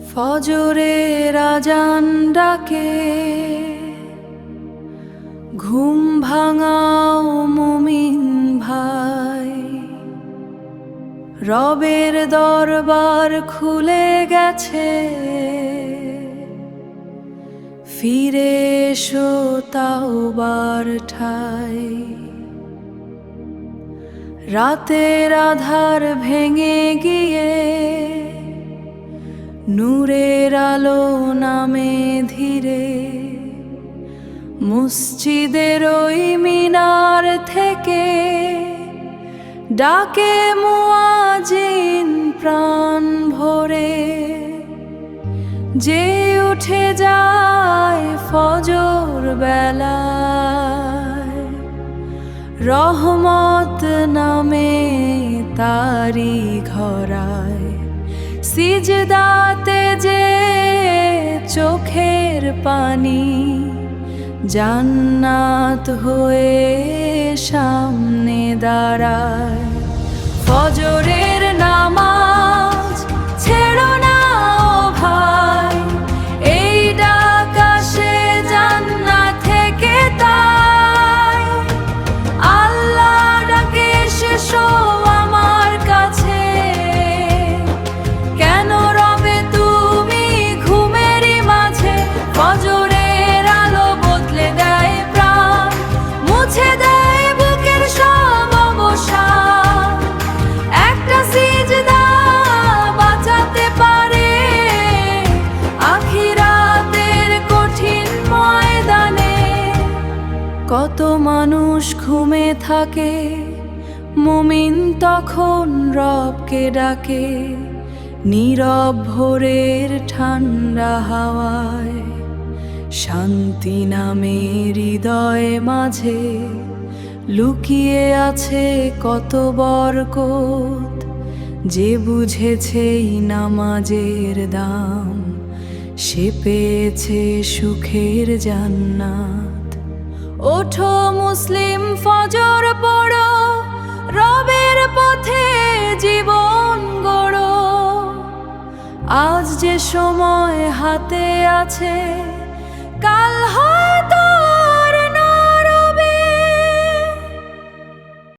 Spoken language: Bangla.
ফজরের আজান ডাকে, ঘুম ভাঙাও মুমিন ভাই। রবের দরবার খুলে গেছে, ফিরে এসো তাওবার ঠাই। রাতের আধার ভেঙে গিয়ে নূরের আলো নামে ধীরে। মসজিদের ওই মিনার থেকে ডাকে মুয়াজ্জিন প্রাণ ভরে। যে উঠে যায় ফজর বেলায়, রহমত নামে তারি ঘরায়। সিজদাতে যে চোখের পানি, জান্নাত হয়ে সামনে দাঁড়ায়। ফজরের নামাজ ছেড়ো না ও ভাই, এই ডাক আসে জান্নাত থেকে তাই। আল্লাহ ডাকে এসো আমার কাছে, কেন রবে তুমি ঘুমেরই মাঝে। ফজরের আলো বদলে দেয় প্রাণ, মুছে দেয় বুকের সব অবসাদ। একটা সিজদা বাঁচাতে পারে আখিরাতের কঠিন ময়দানে। কত মানুষ ঘুমে থাকে, মুমিন তখন রবকে ডাকে। নীরব ভোরের ঠান্ডা হাওয়ায়, শান্তি নামে হৃদয়ে মাঝে। লুকিয়ে আছে কত বরকত, যে বুঝেছে এই নামাজের দাম, সে পেয়েছে সুখের জান্নাত। ওঠো মুসলিম ফজর পড়ো, রবের পথে জীবন গড়ো। আজ যে সময় হাতে আছে, কাল হয়তো